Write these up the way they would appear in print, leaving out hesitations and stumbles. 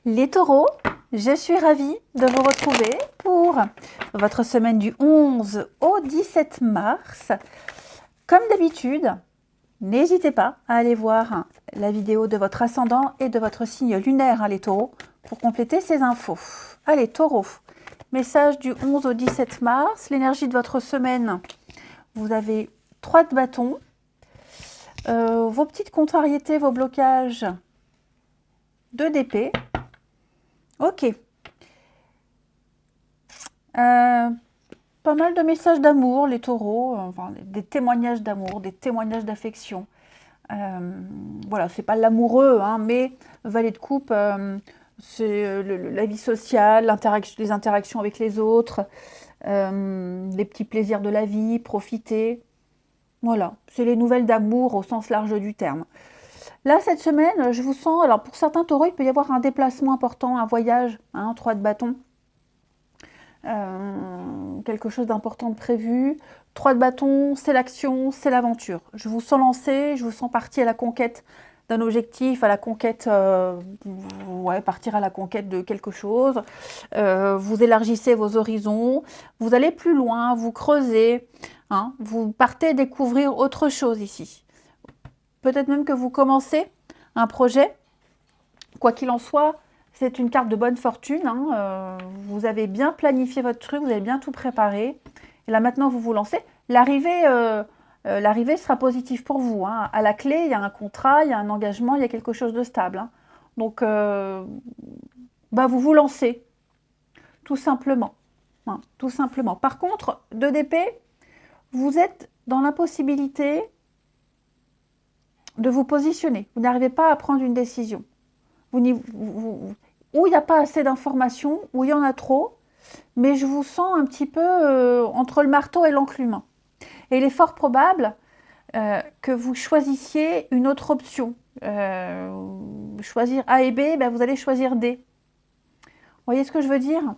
Les taureaux, je suis ravie de vous retrouver pour votre semaine du 11 au 17 mars. Comme d'habitude, n'hésitez pas à aller voir la vidéo de votre ascendant et de votre signe lunaire, les taureaux, pour compléter ces infos. Allez, taureaux, message du 11 au 17 mars, l'énergie de votre semaine. Vous avez 3 de bâton, vos petites contrariétés, vos blocages, 2 d'épée. Ok. Pas mal de messages d'amour, les taureaux, enfin, des témoignages d'amour, des témoignages d'affection. Voilà, c'est pas l'amoureux, hein, mais valet de coupe, c'est la vie sociale, les interactions avec les autres, les petits plaisirs de la vie, profiter. Voilà, c'est les nouvelles d'amour au sens large du terme. Là, cette semaine, je vous sens, alors pour certains taureaux, il peut y avoir un déplacement important, un voyage, 3 de bâton. Quelque chose d'important de prévu. 3 de bâton, c'est l'action, c'est l'aventure. Je vous sens lancé, je vous sens parti à la conquête d'un objectif, à la conquête, partir à la conquête de quelque chose. Vous élargissez vos horizons, vous allez plus loin, vous creusez, hein, vous partez découvrir autre chose ici. Peut-être même que vous commencez un projet, quoi qu'il en soit. C'est une carte de bonne fortune, hein. Vous avez bien planifié votre truc, vous avez bien tout préparé. Et là maintenant, vous vous lancez. L'arrivée sera positive pour vous, hein. À la clé, il y a un contrat, il y a un engagement, il y a quelque chose de stable, hein. Donc, vous vous lancez, tout simplement, hein, tout simplement. Par contre, 2 d'épée, vous êtes dans l'impossibilité de vous positionner. Vous n'arrivez pas à prendre une décision. Ou il n'y a pas assez d'informations, ou il y en a trop, mais je vous sens un petit peu entre le marteau et l'enclume. Et il est fort probable que vous choisissiez une autre option. Choisir A et B, vous allez choisir D. Vous voyez ce que je veux dire?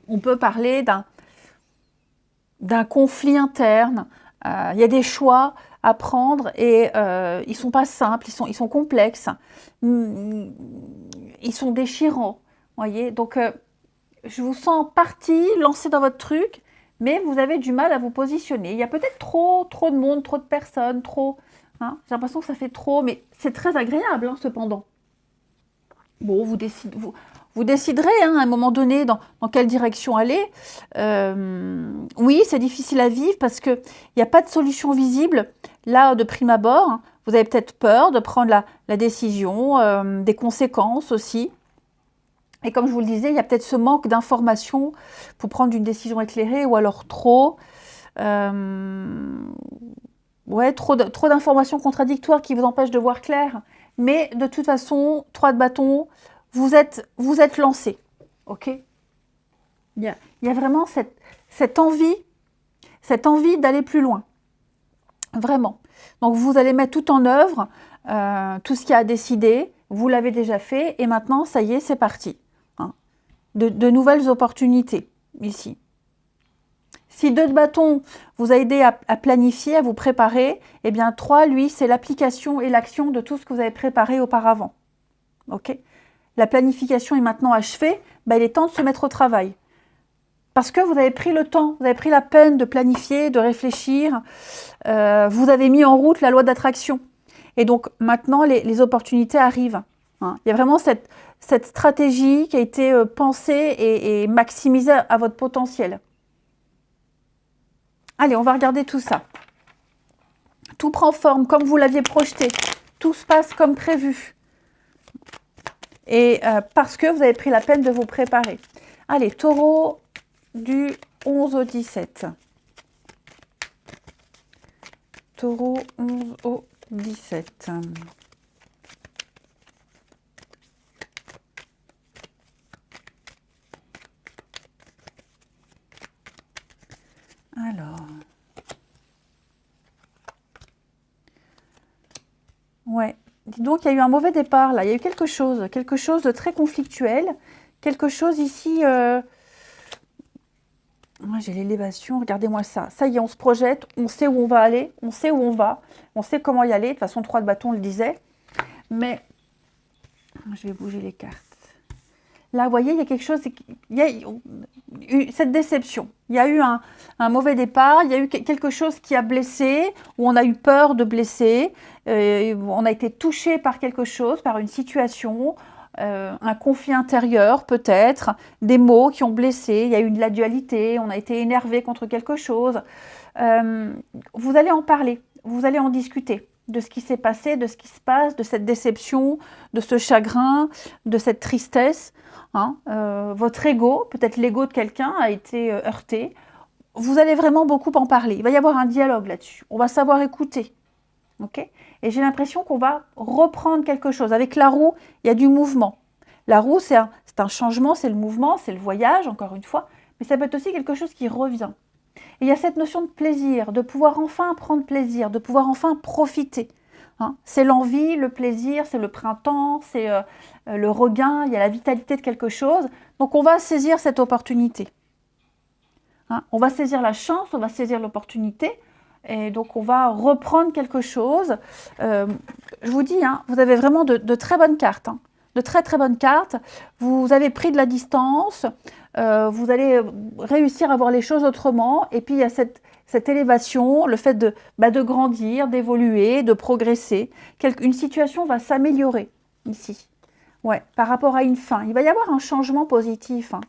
On peut parler d'un conflit interne. Il y a des choix à prendre et ils ne sont pas simples, ils sont complexes, ils sont déchirants, voyez. Donc, je vous sens parti, lancé dans votre truc, mais vous avez du mal à vous positionner. Il y a peut-être trop de monde, trop de personnes, trop, hein. J'ai l'impression que ça fait trop, mais c'est très agréable, hein, cependant. Bon, vous déciderez, hein, à un moment donné dans quelle direction aller. Oui, c'est difficile à vivre parce qu'il n'y a pas de solution visible. Là, de prime abord, hein, vous avez peut-être peur de prendre la décision, des conséquences aussi. Et comme je vous le disais, il y a peut-être ce manque d'informations pour prendre une décision éclairée ou alors trop. Trop d'informations contradictoires qui vous empêchent de voir clair. Mais de toute façon, 3 de bâton, vous êtes lancé. Ok? Il y a vraiment cette envie d'aller plus loin. Vraiment. Donc vous allez mettre tout en œuvre, tout ce qu'il y a à décider, vous l'avez déjà fait, et maintenant, ça y est, c'est parti. Hein. De nouvelles opportunités, ici. Si 2 de bâton vous a aidé à planifier, à vous préparer, eh bien 3, lui, c'est l'application et l'action de tout ce que vous avez préparé auparavant. Ok? La planification est maintenant achevée, il est temps de se mettre au travail. Parce que vous avez pris le temps, vous avez pris la peine de planifier, de réfléchir, vous avez mis en route la loi d'attraction. Et donc maintenant, les opportunités arrivent. Hein. Il y a vraiment cette stratégie qui a été pensée et maximisée à votre potentiel. Allez, on va regarder tout ça. Tout prend forme comme vous l'aviez projeté. Tout se passe comme prévu. Et parce que vous avez pris la peine de vous préparer. Allez, taureau du 11 au 17. Taureau 11 au 17. Alors... Ouais, dis donc, il y a eu un mauvais départ, là. Il y a eu quelque chose de très conflictuel. Quelque chose ici... Moi, j'ai l'élévation, regardez-moi ça. Ça y est, on se projette, on sait où on va aller, on sait où on va, on sait comment y aller. De toute façon, 3 de bâton le disait. Mais Je vais bouger les cartes. Là, vous voyez, il y a quelque chose, il y a eu cette déception. Il y a eu un mauvais départ, il y a eu quelque chose qui a blessé, où on a eu peur de blesser, on a été touché par quelque chose, par une situation, un conflit intérieur peut-être, des mots qui ont blessé, il y a eu de la dualité, on a été énervé contre quelque chose. Vous allez en parler, vous allez en discuter de ce qui s'est passé, de ce qui se passe, de cette déception, de ce chagrin, de cette tristesse. Hein, votre ego, peut-être l'ego de quelqu'un a été heurté. Vous allez vraiment beaucoup en parler. Il va y avoir un dialogue là-dessus. On va savoir écouter. Okay, et j'ai l'impression qu'on va reprendre quelque chose. Avec la roue, il y a du mouvement. La roue, c'est un changement, c'est le mouvement, c'est le voyage, encore une fois. Mais ça peut être aussi quelque chose qui revient. Et il y a cette notion de plaisir, de pouvoir enfin prendre plaisir, de pouvoir enfin profiter. Hein, c'est l'envie, le plaisir, c'est le printemps, c'est le regain, il y a la vitalité de quelque chose. Donc on va saisir cette opportunité. Hein, on va saisir la chance, on va saisir l'opportunité. Et donc on va reprendre quelque chose. Je vous dis, hein, vous avez vraiment de très bonnes cartes. Hein, de très très bonnes cartes. Vous avez pris de la distance. Vous allez réussir à voir les choses autrement. Et puis il y a cette élévation, le fait de grandir, d'évoluer, de progresser. Une situation va s'améliorer ici. Ouais, par rapport à une fin. Il va y avoir un changement positif. Hein.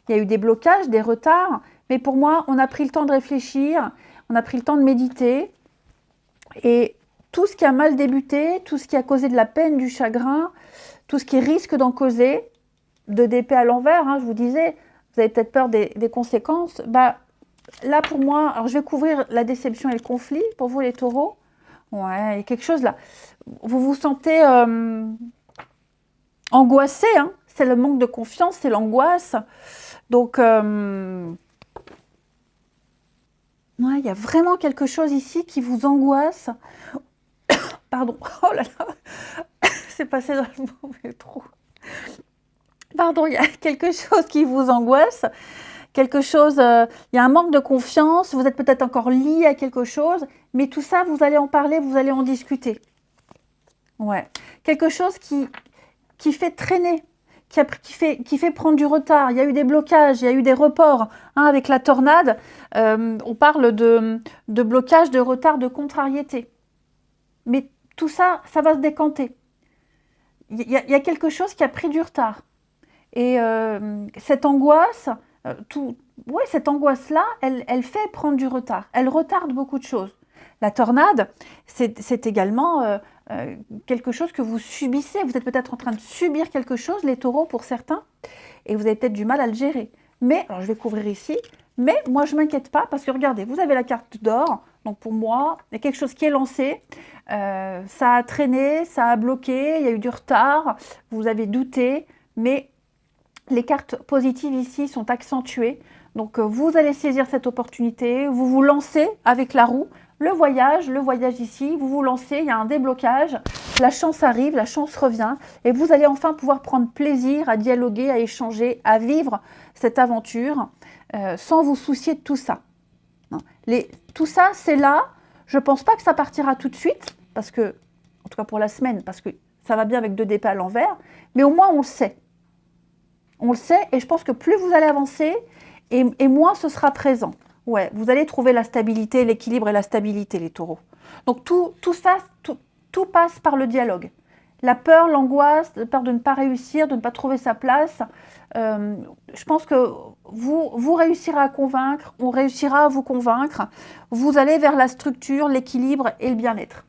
Il y a eu des blocages, des retards. Mais pour moi, on a pris le temps de réfléchir. On a pris le temps de méditer. Et tout ce qui a mal débuté, tout ce qui a causé de la peine, du chagrin, tout ce qui risque d'en causer, de d'épée à l'envers, hein, je vous disais, vous avez peut-être peur des conséquences. Bah, là, pour moi, alors je vais couvrir la déception et le conflit, pour vous les taureaux. Ouais, il y a quelque chose là. Vous vous sentez angoissé, hein, c'est le manque de confiance, c'est l'angoisse. Donc, ouais, il y a vraiment quelque chose ici qui vous angoisse. Pardon, oh là là, c'est passé dans le mauvais trou. Pardon, il y a quelque chose qui vous angoisse, quelque chose, il y a un manque de confiance, vous êtes peut-être encore lié à quelque chose, mais tout ça, vous allez en parler, vous allez en discuter. Ouais, quelque chose qui fait traîner, qui fait prendre du retard. Il y a eu des blocages, il y a eu des reports. Hein, avec la tornade, on parle de blocage, de retard, de contrariété. Mais tout ça, ça va se décanter. Il y a quelque chose qui a pris du retard. Et cette angoisse, cette angoisse-là, elle fait prendre du retard. Elle retarde beaucoup de choses. La tornade, c'est également quelque chose que vous subissez. Vous êtes peut-être en train de subir quelque chose, les taureaux pour certains, et vous avez peut-être du mal à le gérer. Mais, alors je vais couvrir ici, mais moi je ne m'inquiète pas parce que regardez, vous avez la carte d'or. Donc pour moi, il y a quelque chose qui est lancé. Ça a traîné, ça a bloqué, il y a eu du retard, vous avez douté, mais les cartes positives ici sont accentuées. Donc vous allez saisir cette opportunité, vous vous lancez avec la roue, le voyage ici, vous vous lancez, il y a un déblocage, la chance arrive, la chance revient et vous allez enfin pouvoir prendre plaisir à dialoguer, à échanger, à vivre cette aventure sans vous soucier de tout ça. Tout ça, c'est là, je ne pense pas que ça partira tout de suite, parce que, en tout cas pour la semaine, parce que ça va bien avec 2 épées à l'envers, mais au moins on le sait. On le sait et je pense que plus vous allez avancer et moins ce sera présent. Ouais, vous allez trouver la stabilité, l'équilibre et la stabilité, les taureaux. Donc tout ça, tout passe par le dialogue. La peur, l'angoisse, la peur de ne pas réussir, de ne pas trouver sa place. Je pense que vous réussirez à convaincre, on réussira à vous convaincre. Vous allez vers la structure, l'équilibre et le bien-être.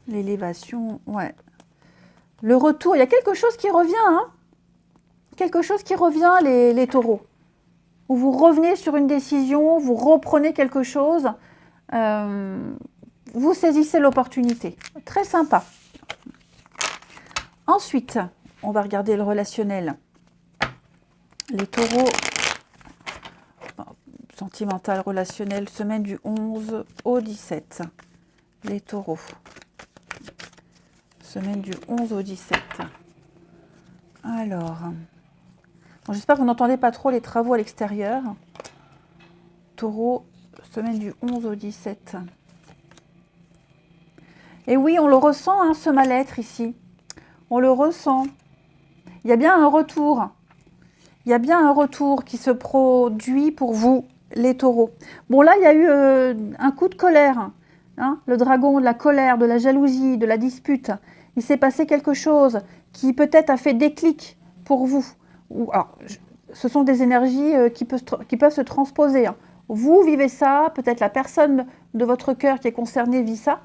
L'élévation, ouais. Le retour, il y a quelque chose qui revient, hein. Quelque chose qui revient, les taureaux. Où vous revenez sur une décision, vous reprenez quelque chose, vous saisissez l'opportunité. Très sympa. Ensuite, on va regarder le relationnel. Les taureaux, sentimental, relationnel, semaine du 11 au 17. Les taureaux. Semaine du 11 au 17. Alors, bon, j'espère que vous n'entendez pas trop les travaux à l'extérieur. Taureau, semaine du 11 au 17. Et oui, on le ressent, hein, ce mal-être ici. On le ressent. Il y a bien un retour. Il y a bien un retour qui se produit pour vous, les taureaux. Bon, là, il y a eu un coup de colère. Hein, le dragon, de la colère, de la jalousie, de la dispute. Il s'est passé quelque chose qui peut-être a fait déclic pour vous. Alors, ce sont des énergies qui peuvent se transposer. Hein. Vous vivez ça, peut-être la personne de votre cœur qui est concernée vit ça.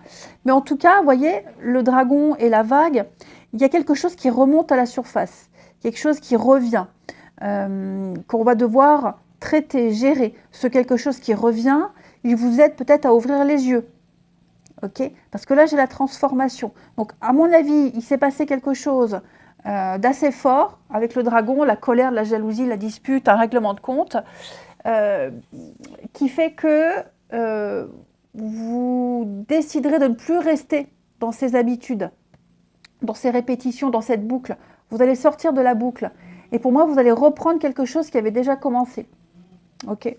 Mais en tout cas, vous voyez, le dragon et la vague, il y a quelque chose qui remonte à la surface, quelque chose qui revient, qu'on va devoir traiter, gérer. Ce quelque chose qui revient, il vous aide peut-être à ouvrir les yeux. Okay, parce que là, j'ai la transformation. Donc, à mon avis, il s'est passé quelque chose d'assez fort avec le dragon, la colère, la jalousie, la dispute, un règlement de compte, qui fait que vous déciderez de ne plus rester dans ces habitudes, dans ces répétitions, dans cette boucle. Vous allez sortir de la boucle. Et pour moi, vous allez reprendre quelque chose qui avait déjà commencé. Ok ?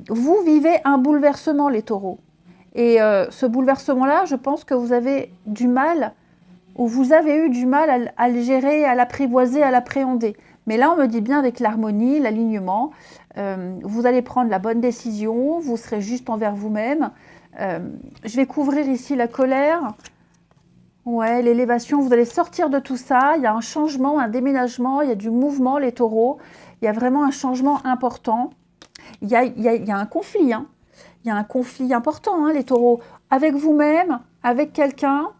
Vous vivez un bouleversement, les taureaux. Et ce bouleversement-là, je pense que vous avez du mal, ou vous avez eu du mal à le gérer, à l'apprivoiser, à l'appréhender. Mais là, on me dit bien avec l'harmonie, l'alignement, vous allez prendre la bonne décision, vous serez juste envers vous-même. Je vais couvrir ici la colère. Ouais, l'élévation, vous allez sortir de tout ça. Il y a un changement, un déménagement, il y a du mouvement, les taureaux. Il y a vraiment un changement important. Il y a un conflit, hein. Il y a un conflit important, hein, les taureaux, avec vous-même, avec quelqu'un,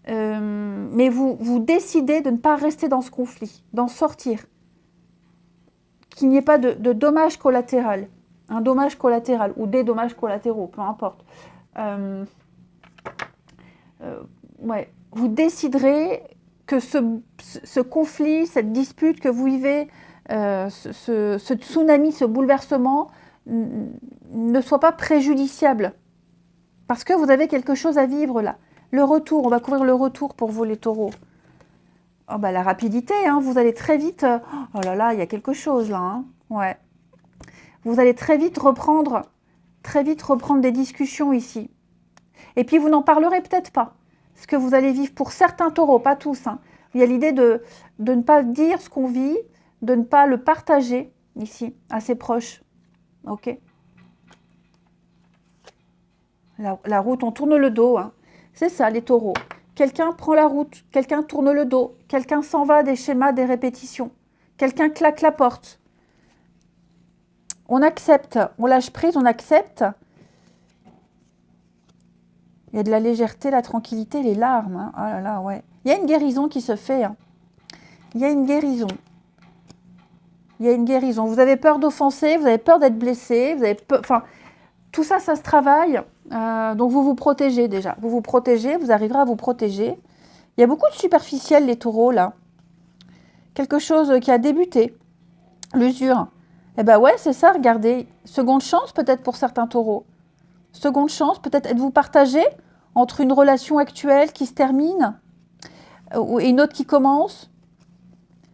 mais vous décidez de ne pas rester dans ce conflit, d'en sortir, qu'il n'y ait pas de dommage collatéral, un dommage collatéral ou des dommages collatéraux, peu importe. Ouais, vous déciderez que ce conflit, cette dispute que vous vivez, ce tsunami, ce bouleversement ne soit pas préjudiciable. Parce que vous avez quelque chose à vivre là. Le retour, on va couvrir le retour pour vous les taureaux. Oh bah, la rapidité, hein, vous allez très vite... Oh là là, il y a quelque chose là. Hein, ouais. Vous allez très vite reprendre des discussions ici. Et puis vous n'en parlerez peut-être pas. Ce que vous allez vivre pour certains taureaux, pas tous. Hein. Il y a l'idée de ne pas dire ce qu'on vit, de ne pas le partager ici, à ses proches. Ok. La route, on tourne le dos. Hein. C'est ça, les taureaux. Quelqu'un prend la route, quelqu'un tourne le dos, quelqu'un s'en va des schémas, des répétitions. Quelqu'un claque la porte. On accepte, on lâche prise, on accepte. Il y a de la légèreté, la tranquillité, les larmes. Hein. Oh là là, ouais. Il y a une guérison qui se fait. Hein. Il y a une guérison. Il y a une guérison. Vous avez peur d'offenser, vous avez peur d'être blessé, vous avez peur... Enfin, tout ça, ça se travaille. Donc, vous vous protégez déjà. Vous vous protégez, vous arriverez à vous protéger. Il y a beaucoup de superficiel, les taureaux, là. Quelque chose qui a débuté. L'usure. Eh bien, ouais, c'est ça, regardez. Seconde chance, peut-être, pour certains taureaux. Seconde chance, peut-être êtes-vous partagé entre une relation actuelle qui se termine et une autre qui commence.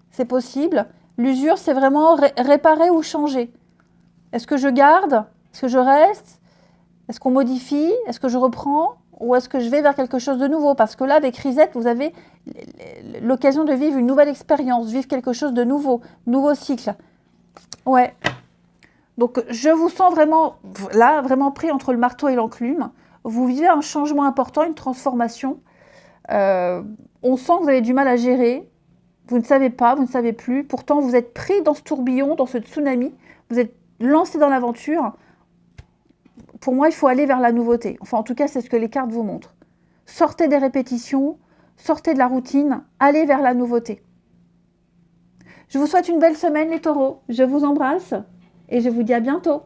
C'est possible. L'usure, c'est vraiment réparer ou changer. Est-ce que je garde? Est-ce que je reste? Est-ce qu'on modifie? Est-ce que je reprends? Ou est-ce que je vais vers quelque chose de nouveau? Parce que là, avec Risette, vous avez l'occasion de vivre une nouvelle expérience, vivre quelque chose de nouveau, nouveau cycle. Ouais. Donc, je vous sens vraiment, là, vraiment pris entre le marteau et l'enclume. Vous vivez un changement important, une transformation. On sent que vous avez du mal à gérer. Vous ne savez pas, vous ne savez plus. Pourtant, vous êtes pris dans ce tourbillon, dans ce tsunami. Vous êtes lancé dans l'aventure. Pour moi, il faut aller vers la nouveauté. Enfin, en tout cas, c'est ce que les cartes vous montrent. Sortez des répétitions, sortez de la routine, allez vers la nouveauté. Je vous souhaite une belle semaine, les taureaux. Je vous embrasse et je vous dis à bientôt.